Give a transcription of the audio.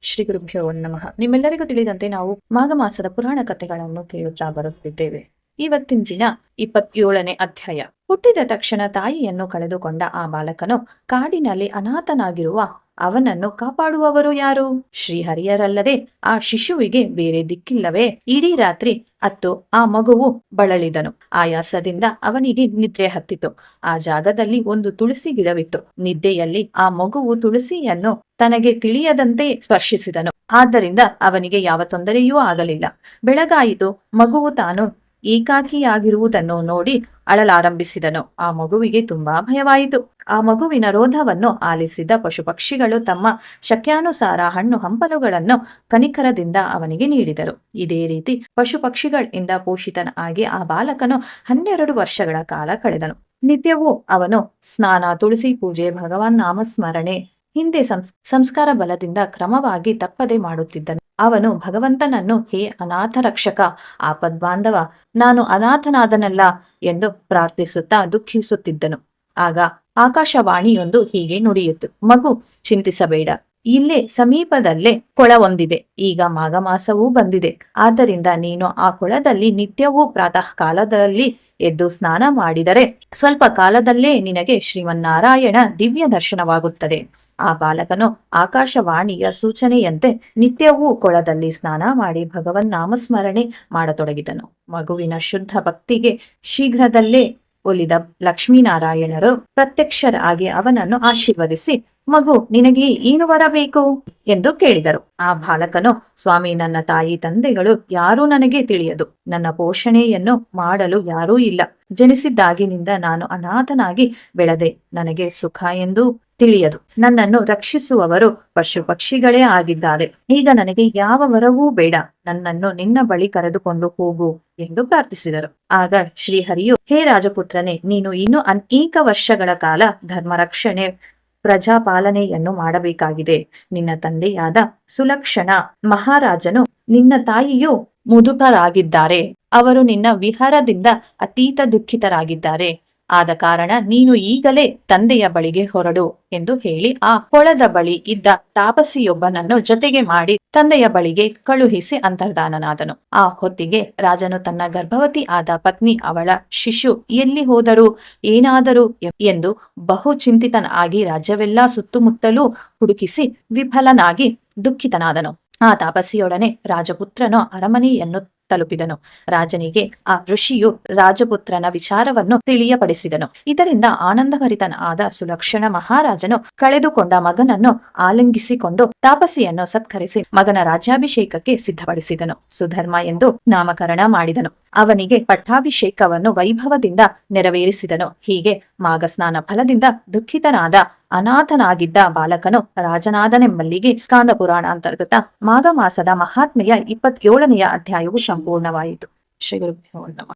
ಶ್ರೀ ಗುರುಭ್ಯೋ ನಮಃ. ನಿಮ್ಮೆಲ್ಲರಿಗೂ ತಿಳಿದಂತೆ ನಾವು ಮಾಘ ಮಾಸದ ಪುರಾಣ ಕಥೆಗಳನ್ನು ಕೇಳುತ್ತಾ ಬರುತ್ತಿದ್ದೇವೆ. ಇವತ್ತಿನ ದಿನ 27ನೇ ಅಧ್ಯಾಯ. ಹುಟ್ಟಿದ ತಕ್ಷಣ ತಾಯಿಯನ್ನು ಕಳೆದುಕೊಂಡ ಆ ಬಾಲಕನು ಕಾಡಿನಲ್ಲಿ ಅನಾಥನಾಗಿರುವ ಅವನನ್ನು ಕಾಪಾಡುವವರು ಯಾರು? ಶ್ರೀಹರಿಯರಲ್ಲದೆ ಆ ಶಿಶುವಿಗೆ ಬೇರೆ ದಿಕ್ಕಿಲ್ಲವೇ? ಇಡೀ ರಾತ್ರಿ ಅತ್ತು ಆ ಮಗುವು ಬಳಲಿದನು. ಆಯಾಸದಿಂದ ಅವನಿಗೆ ನಿದ್ರೆ ಹತ್ತಿತು. ಆ ಜಾಗದಲ್ಲಿ ಒಂದು ತುಳಸಿ ಗಿಡವಿತ್ತು. ನಿದ್ದೆಯಲ್ಲಿ ಆ ಮಗುವು ತುಳಸಿಯನ್ನು ತನಗೆ ತಿಳಿಯದಂತೆ ಸ್ಪರ್ಶಿಸಿದನು. ಆದ್ದರಿಂದ ಅವನಿಗೆ ಯಾವ ತೊಂದರೆಯೂ ಆಗಲಿಲ್ಲ. ಬೆಳಗಾಯಿತು. ಮಗುವು ತಾನು ಏಕಾಕಿಯಾಗಿರುವುದನ್ನು ನೋಡಿ ಅಳಲಾರಂಭಿಸಿದನು. ಆ ಮಗುವಿಗೆ ತುಂಬಾ ಭಯವಾಯಿತು. ಆ ಮಗುವಿನ ರೋಧವನ್ನು ಆಲಿಸಿದ ಪಶು ಪಕ್ಷಿಗಳು ತಮ್ಮ ಶಕ್ಯಾನುಸಾರ ಹಣ್ಣು ಹಂಪಲುಗಳನ್ನು ಕನಿಕರದಿಂದ ಅವನಿಗೆ ನೀಡಿದರು. ಇದೇ ರೀತಿ ಪಶು ಪಕ್ಷಿಗಳಿಂದ ಪೋಷಿತನಾಗಿ ಆ ಬಾಲಕನು 12 ವರ್ಷಗಳ ಕಾಲ ಕಳೆದನು. ನಿತ್ಯವೂ ಅವನು ಸ್ನಾನ, ತುಳಸಿ ಪೂಜೆ, ಭಗವಾನ್ ನಾಮಸ್ಮರಣೆ ಹಿಂದೆ ಸಂಸ್ಕಾರ ಬಲದಿಂದ ಕ್ರಮವಾಗಿ ತಪ್ಪದೆ ಮಾಡುತ್ತಿದ್ದನು. ಅವನು ಭಗವಂತನನ್ನು, ಹೇ ಅನಾಥ ರಕ್ಷಕ, ಆಪದ್ಬಾಂಧವ, ನಾನು ಅನಾಥನಾದನಲ್ಲ ಎಂದು ಪ್ರಾರ್ಥಿಸುತ್ತಾ ದುಃಖಿಸುತ್ತಿದ್ದನು. ಆಗ ಆಕಾಶವಾಣಿಯೊಂದು ಹೀಗೆ ನುಡಿಯಿತು: ಮಗು, ಚಿಂತಿಸಬೇಡ. ಇಲ್ಲೇ ಸಮೀಪದಲ್ಲೇ ಕೊಳವೊಂದಿದೆ. ಈಗ ಮಾಘ ಮಾಸವೂ ಬಂದಿದೆ. ಆದ್ದರಿಂದ ನೀನು ಆ ಕೊಳದಲ್ಲಿ ನಿತ್ಯವೂ ಪ್ರಾತಃ ಕಾಲದಲ್ಲಿ ಎದ್ದು ಸ್ನಾನ ಮಾಡಿದರೆ ಸ್ವಲ್ಪ ಕಾಲದಲ್ಲೇ ನಿನಗೆ ಶ್ರೀಮನ್ನಾರಾಯಣ ದಿವ್ಯ ದರ್ಶನವಾಗುತ್ತದೆ. ಆ ಬಾಲಕನು ಆಕಾಶವಾಣಿಯ ಸೂಚನೆಯಂತೆ ನಿತ್ಯವೂ ಕೊಳದಲ್ಲಿ ಸ್ನಾನ ಮಾಡಿ ಭಗವನ್ ನಾಮಸ್ಮರಣೆ ಮಾಡತೊಡಗಿದನು. ಮಗುವಿನ ಶುದ್ಧ ಭಕ್ತಿಗೆ ಶೀಘ್ರದಲ್ಲೇ ಒಲಿದ ಲಕ್ಷ್ಮೀನಾರಾಯಣರು ಪ್ರತ್ಯಕ್ಷರಾಗಿ ಅವನನ್ನು ಆಶೀರ್ವದಿಸಿ, ಮಗು, ನಿನಗೆ ಏನು ಬರಬೇಕು ಎಂದು ಕೇಳಿದರು. ಆ ಬಾಲಕನು, ಸ್ವಾಮಿ, ನನ್ನ ತಾಯಿ ತಂದೆಗಳು ಯಾರೂ ನನಗೆ ತಿಳಿಯದು. ನನ್ನ ಪೋಷಣೆಯನ್ನು ಮಾಡಲು ಯಾರೂ ಇಲ್ಲ. ಜನಿಸಿದ್ದಾಗಿನಿಂದ ನಾನು ಅನಾಥನಾಗಿ ಬೆಳೆದೆ. ನನಗೆ ಸುಖ ಎಂದು ತಿಳಿಯದು. ನನ್ನನ್ನು ರಕ್ಷಿಸುವವರು ಪಶು ಪಕ್ಷಿಗಳೇ ಆಗಿದ್ದಾರೆ. ಈಗ ನನಗೆ ಯಾವ ವರವೂ ಬೇಡ. ನನ್ನನ್ನು ನಿನ್ನ ಬಳಿ ಕರೆದುಕೊಂಡು ಹೋಗು ಎಂದು ಪ್ರಾರ್ಥಿಸಿದರು. ಆಗ ಶ್ರೀಹರಿಯು, ಹೇ ರಾಜಪುತ್ರನೇ, ನೀನು ಇನ್ನು ಅನೇಕ ವರ್ಷಗಳ ಕಾಲ ಧರ್ಮ ರಕ್ಷಣೆ, ಪ್ರಜಾಪಾಲನೆಯನ್ನು ಮಾಡಬೇಕಾಗಿದೆ. ನಿನ್ನ ತಂದೆಯಾದ ಸುಲಕ್ಷಣ ಮಹಾರಾಜನು, ನಿನ್ನ ತಾಯಿಯು ಮುದುಕರಾಗಿದ್ದಾರೆ. ಅವರು ನಿನ್ನ ವಿಹಾರದಿಂದ ಅತೀತ ದುಃಖಿತರಾಗಿದ್ದಾರೆ. ಆದ ಕಾರಣ ನೀನು ಈಗಲೇ ತಂದೆಯ ಬಳಿಗೆ ಹೊರಡು ಎಂದು ಹೇಳಿ ಆ ಕೊಳದ ಬಳಿ ಇದ್ದ ತಾಪಸಿಯೊಬ್ಬನನ್ನು ಜೊತೆಗೆ ಮಾಡಿ ತಂದೆಯ ಬಳಿಗೆ ಕಳುಹಿಸಿ ಅಂತರ್ಧಾನನಾದನು. ಆ ಹೊತ್ತಿಗೆ ರಾಜನು ತನ್ನ ಗರ್ಭವತಿ ಆದ ಪತ್ನಿ, ಅವಳ ಶಿಶು ಎಲ್ಲಿ ಹೋದರು, ಏನಾದರು ಎಂದು ಬಹು ಚಿಂತಿತನಾಗಿ ರಾಜ್ಯವೆಲ್ಲ ಸುತ್ತಮುತ್ತಲೂ ಹುಡುಕಿಸಿ ವಿಫಲನಾಗಿ ದುಃಖಿತನಾದನು. ಆ ತಾಪಸಿಯೊಡನೆ ರಾಜಪುತ್ರನು ಅರಮನೆಯನ್ನು ತಲುಪಿದನು. ರಾಜನಿಗೆ ಆ ಋಷಿಯು ರಾಜಪುತ್ರನ ವಿಚಾರವನ್ನು ತಿಳಿಯಪಡಿಸಿದನು. ಇದರಿಂದ ಆನಂದಭರಿತನಾದ ಸುಲಕ್ಷಣ ಮಹಾರಾಜನು ಕಳೆದುಕೊಂಡ ಮಗನನ್ನು ಆಲಿಂಗಿಸಿಕೊಂಡು ತಾಪಸಿಯನ್ನು ಸತ್ಕರಿಸಿ ಮಗನ ರಾಜ್ಯಾಭಿಷೇಕಕ್ಕೆ ಸಿದ್ಧಪಡಿಸಿದನು. ಸುಧರ್ಮ ಎಂದು ನಾಮಕರಣ ಮಾಡಿದನು. ಅವನಿಗೆ ಪಟ್ಟಾಭಿಷೇಕವನ್ನು ವೈಭವದಿಂದ ನೆರವೇರಿಸಿದನು. ಹೀಗೆ ಮಾಘ ಸ್ನಾನ ಫಲದಿಂದ ದುಃಖಿತನಾದ ಅನಾಥನಾಗಿದ್ದ ಬಾಲಕನು ರಾಜನಾದನೆಂಬಲ್ಲಿಗೆ ಸ್ಕಾಂದ ಪುರಾಣ ಅಂತರ್ಗತ ಮಾಘ ಮಾಸದ ಮಹಾತ್ಮೆಯ 27ನೆಯ ಅಧ್ಯಾಯವು ಸಂಪೂರ್ಣವಾಯಿತು. ಶ್ರೀ ಗುರುಭ್ಯೋ ನಮಃ.